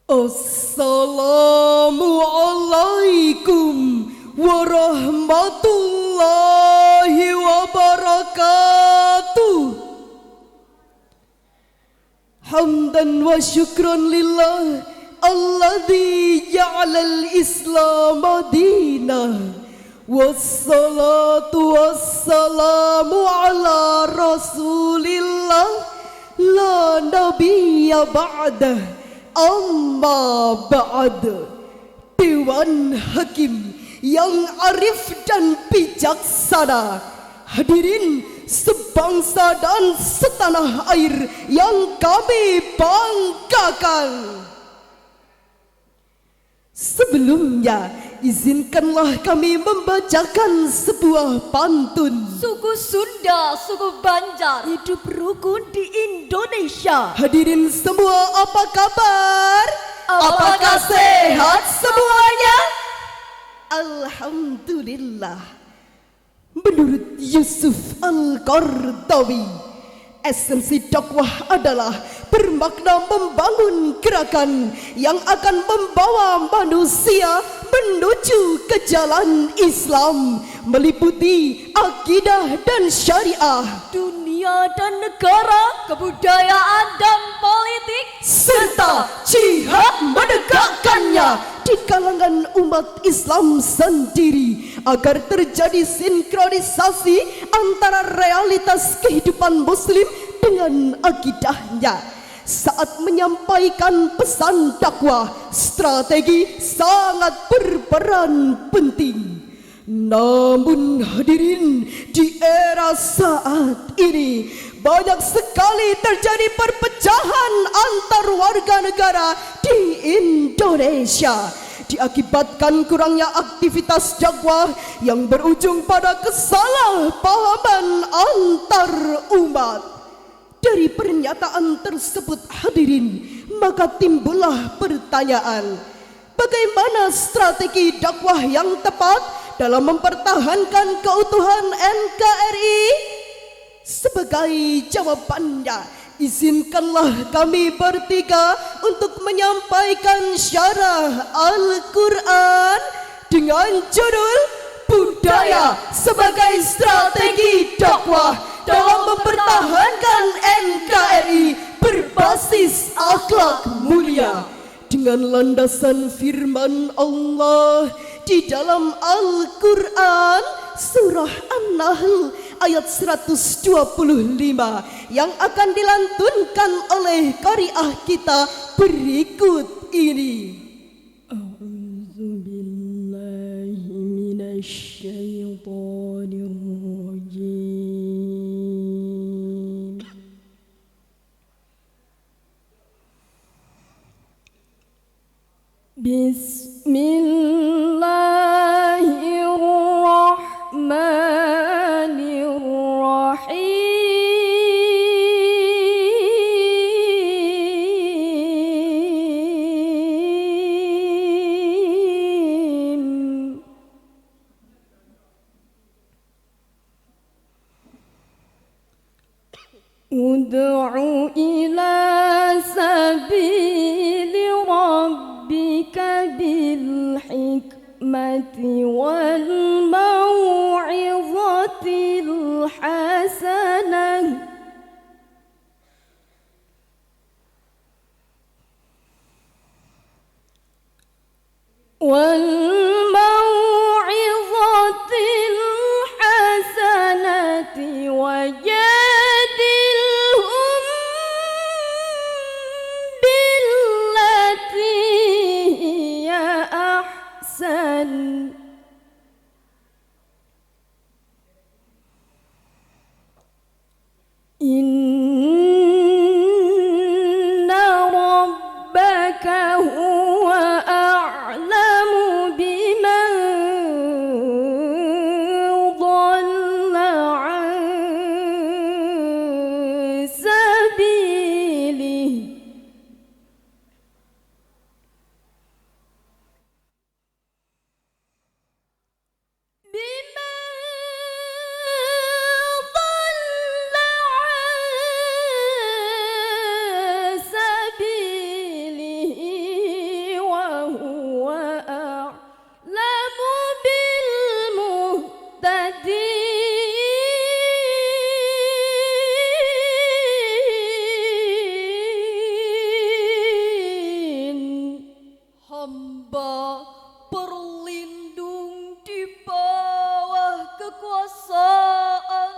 Assalamualaikum warahmatullahi wabarakatuh. Hamdan wa syukran lillah alladzi ja'alal Islam madinah. Wassalatu wassalamu ala rasulillah la nabiyya ba'dah. Amma ba'd. Dewan Hakim yang arif dan bijaksana, hadirin sebangsa dan setanah air yang kami banggakan. Sebelumnya, izinkanlah kami membacakan sebuah pantun. Suku Sunda, suku Banjar, hidup rukun di Indonesia. Hadirin semua, apa kabar? Apakah sehat semuanya? Alhamdulillah. Menurut Yusuf Al-Qaradawi, esensi dakwah adalah bermakna membangun gerakan yang akan membawa manusia menuju ke jalan Islam, meliputi akidah dan syariah, dunia dan negara, kebudayaan dan politik, serta jihad menegakkannya di kalangan umat Islam sendiri, agar terjadi sinkronisasi antara realitas kehidupan muslim dengan akidahnya. Saat menyampaikan pesan dakwah, strategi sangat berperan penting. Namun hadirin, di era saat ini banyak sekali terjadi perpecahan antar warga negara di Indonesia, diakibatkan kurangnya aktivitas dakwah yang berujung pada kesalahpahaman antar umat. Dari pernyataan tersebut hadirin, maka timbullah pertanyaan, bagaimana strategi dakwah yang tepat dalam mempertahankan keutuhan NKRI? Sebagai jawabannya, izinkanlah kami bertiga untuk menyampaikan syarah Al-Quran dengan judul Budaya sebagai Strategi Dakwah dalam mempertahankan NKRI berbasis akhlak mulia, dengan landasan firman Allah di dalam Al-Quran surah An-Nahl ayat 125 yang akan dilantunkan oleh qari'ah kita berikut ini. A'udzubillahi minasyaitonirrajim. Bismillahirrahmanirrahim. Ud'u ila sabili rabbika bil hikmati wal mau'izatil hasanah wajadilhum billati hiya ahsan. Inna rabbaka huwa a'lamu biman dhalla an sabilihi. Hamba berlindung di bawah kekuasaan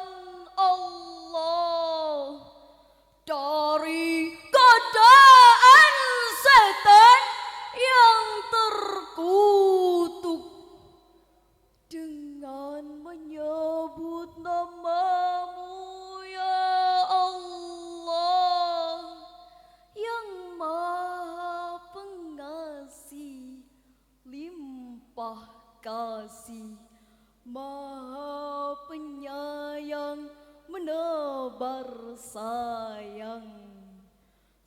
Allah dari godaan setan yang terkutuk dengan menyebut namamu ya Allah yang maha pengasih limpah kasih maha penyayang menebar sayang.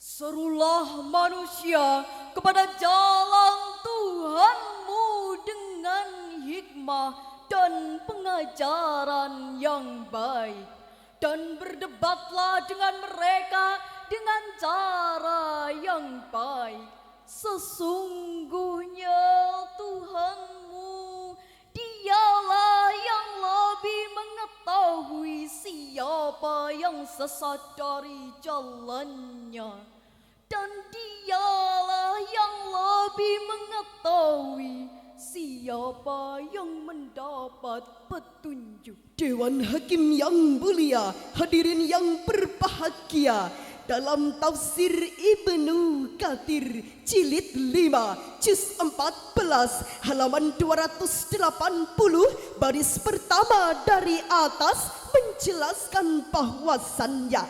Serulah manusia kepada jalan Tuhanmu dengan hikmah dan pengajaran yang baik, dan berdebatlah dengan mereka dengan cara yang baik. Sesungguhnya Tuhanmu dialah yang lebih mengetahui siapa yang sesat dari jalannya, dan dialah yang lebih mengetahui siapa yang mendapat petunjuk. Dewan Hakim yang mulia, hadirin yang berbahagia, dalam tafsir Ibnu Katsir jilid 5 juz 14 halaman 280 baris pertama dari atas menjelaskan bahwasannya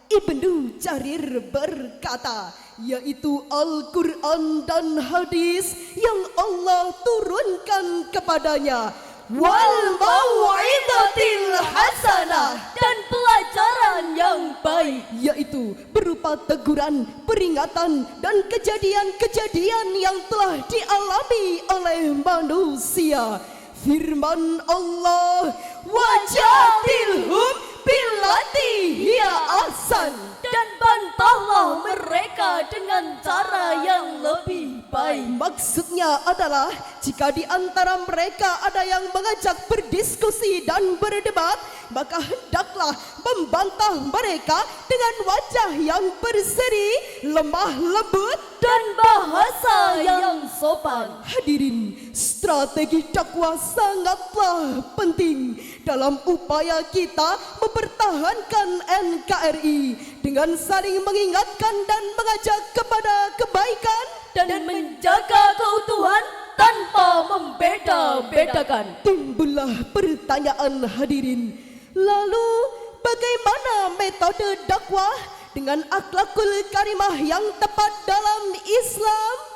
Ibnu Jarir berkata, yaitu Al-Quran dan hadis yang Allah turunkan kepadanya, wal mau'izatil hasanah, dan pelajaran yang baik, yaitu berupa teguran, peringatan, dan kejadian-kejadian yang telah dialami oleh manusia. Firman Allah, wajadilhum billati hiya ahsan, dan bantahlah mereka dengan cara yang lebih baik. Maksudnya adalah jika di antara mereka ada yang mengajak berdiskusi dan berdebat, maka hendaklah membantah mereka dengan wajah yang berseri, lemah lembut, dan bahasa yang sopan. Hadirin, strategi dakwah sangatlah penting dalam upaya kita mempertahankan NKRI dengan saling mengingatkan dan mengajak kepada kebaikan dan menjaga keutuhan tanpa membeda-bedakan. Timbullah pertanyaan hadirin, lalu bagaimana metode dakwah dengan akhlakul karimah yang tepat dalam Islam?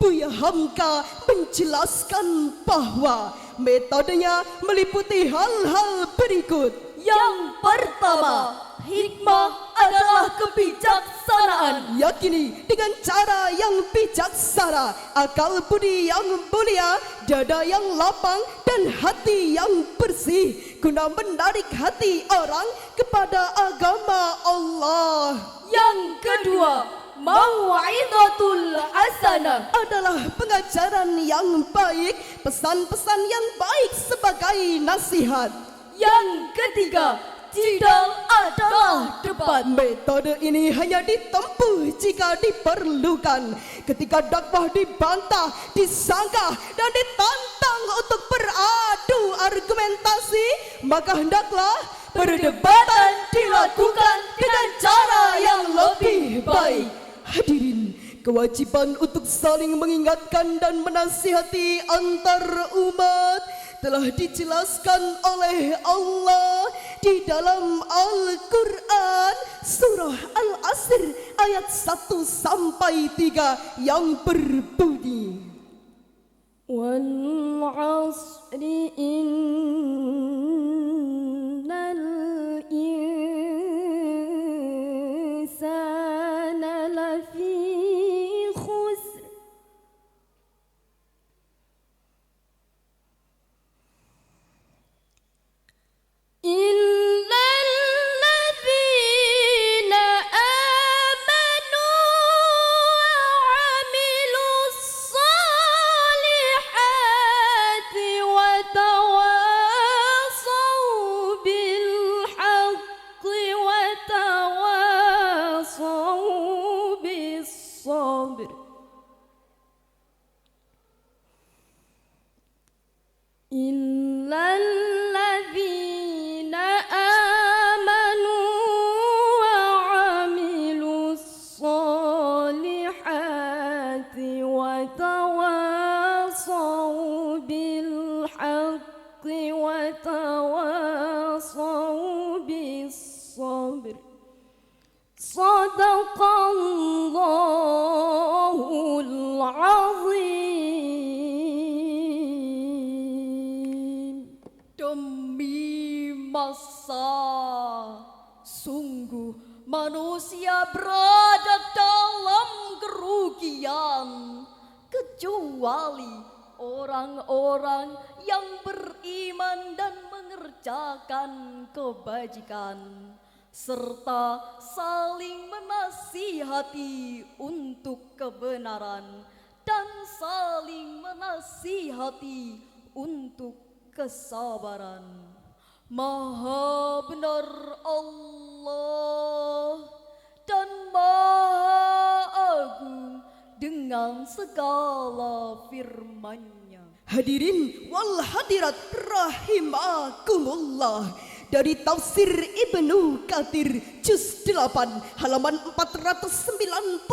Buya Hamka menjelaskan bahwa metodenya meliputi hal-hal berikut. Yang pertama, hikmah adalah kebijaksanaan. Yakini dengan cara yang bijaksana, akal budi yang mulia, dada yang lapang, dan hati yang bersih, guna menarik hati orang kepada agama Allah. Yang kedua, mau'izatul hasanah adalah pengajaran yang baik, pesan-pesan yang baik sebagai nasihat. Yang ketiga, jidal adalah debat. Metode ini hanya ditempuh jika diperlukan. Ketika dakwah dibantah, disanggah, dan ditantang untuk beradu argumentasi, maka hendaklah perdebatan dilakukan dengan cara yang lebih baik. Hadirin, kewajiban untuk saling mengingatkan dan menasihati antar umat telah dijelaskan oleh Allah di dalam Al-Quran surah Al-Asr ayat 1 sampai 3 yang berbunyi, wal 'asri innal insana lafi khusr إلا الذين آمنوا وعملوا الصالحات وتواصوا بالحق وتواصوا بالصبر صدق الله العظيم. Demi masa, sungguh manusia berada dalam kerugian, kecuali orang-orang yang beriman dan mengerjakan kebajikan, serta saling menasihati untuk kebenaran dan saling menasihati untuk kesabaran. Maha benar Allah dan Maha Agung dengan segala firman-Nya. Hadirin wal hadirat rahimakumullah. Dari tafsir Ibnu Katsir juz 8 halaman 499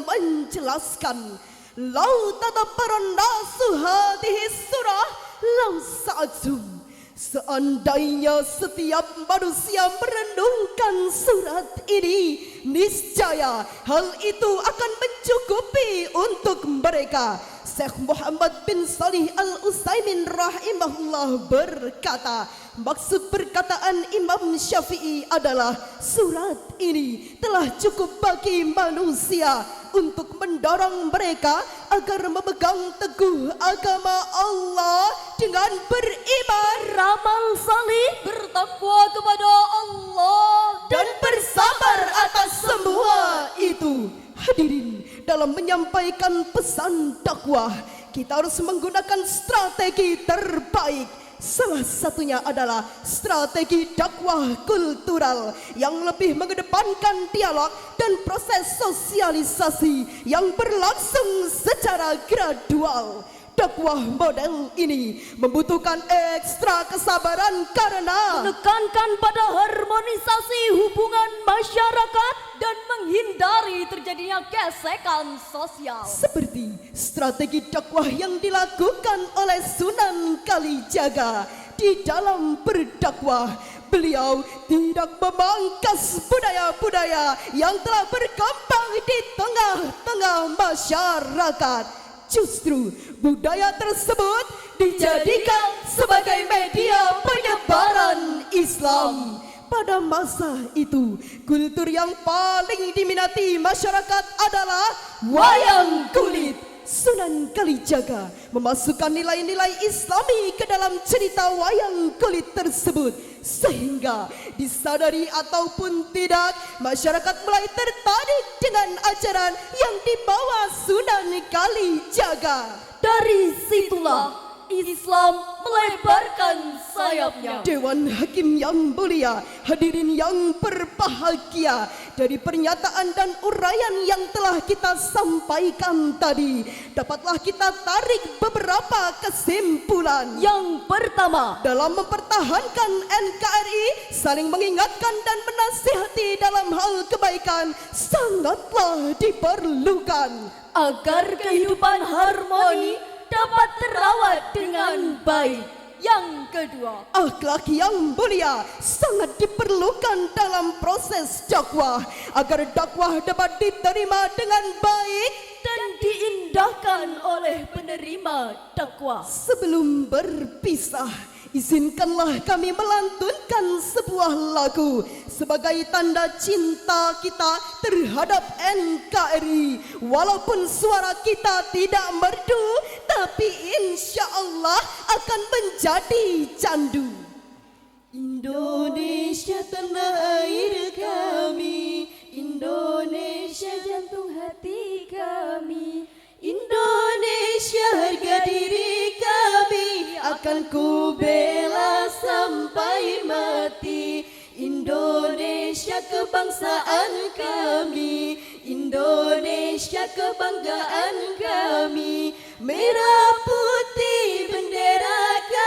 menjelaskan, lau tadabbaran nasu hadhihi surah lau sa'atum. Seandainya setiap manusia merenungkan surat ini, niscaya hal itu akan mencukupi untuk mereka. Syekh Muhammad bin Shalih Al-Utsaimin rahimahullah berkata, maksud perkataan Imam Syafi'i adalah surat ini telah cukup bagi manusia untuk mendorong mereka agar memegang teguh agama Allah dengan beriman, Beramal salih, bertakwa kepada Allah dan bersabar atas semua itu. Hadirin, dalam menyampaikan pesan dakwah, kita harus menggunakan strategi terbaik. Salah satunya adalah strategi dakwah kultural yang lebih mengedepankan dialog dan proses sosialisasi yang berlangsung secara gradual. Dakwah model ini membutuhkan ekstra kesabaran karena menekankan pada harmonisasi hubungan masyarakat dan menghindari terjadinya gesekan sosial. seperti strategi dakwah yang dilakukan oleh Sunan Kalijaga. Di dalam berdakwah, beliau tidak memangkas budaya-budaya yang telah berkembang di tengah-tengah masyarakat. Justru budaya tersebut dijadikan sebagai media penyebaran Islam. Pada masa itu, kultur yang paling diminati masyarakat adalah wayang kulit. Sunan Kalijaga memasukkan nilai-nilai Islami ke dalam cerita wayang kulit tersebut, sehingga disadari ataupun tidak, masyarakat mulai tertarik dengan ajaran yang dibawa Sunan Kalijaga. Dari situlah Islam melebarkan sayapnya. Dewan Hakim yang mulia, hadirin yang berbahagia, dari pernyataan dan uraian yang telah kita sampaikan tadi, dapatlah kita tarik beberapa kesimpulan. Yang pertama, Dalam mempertahankan NKRI, saling mengingatkan dan menasihati dalam hal kebaikan sangatlah diperlukan. agar kehidupan harmoni dapat terawat dengan baik. Yang kedua, Akhlak yang mulia sangat diperlukan dalam proses dakwah agar dakwah dapat diterima dengan baik. dan diindahkan oleh penerima dakwah. Sebelum berpisah, izinkanlah kami melantunkan sebuah lagu sebagai tanda cinta kita terhadap NKRI. Walaupun suara kita tidak merdu, tapi insya Allah akan menjadi candu. Indonesia tanah air kami, Indonesia jantung hati kami, Indonesia harga diri kami, akan ku bela sampai mati. Indonesia kebangsaan kami, Indonesia kebanggaan kami, merah putih bendera kami.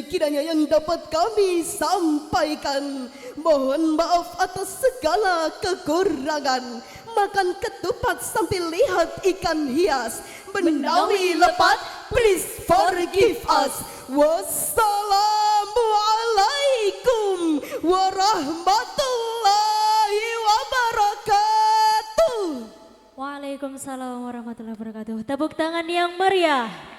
kiranya yang dapat kami sampaikan. Mohon maaf atas segala kekurangan. Makan ketupat sambil lihat ikan hias. Mendawi lepat, please forgive us. Wassalamualaikum warahmatullahi wabarakatuh. Waalaikumsalam warahmatullahi wabarakatuh. Tepuk tangan yang meriah.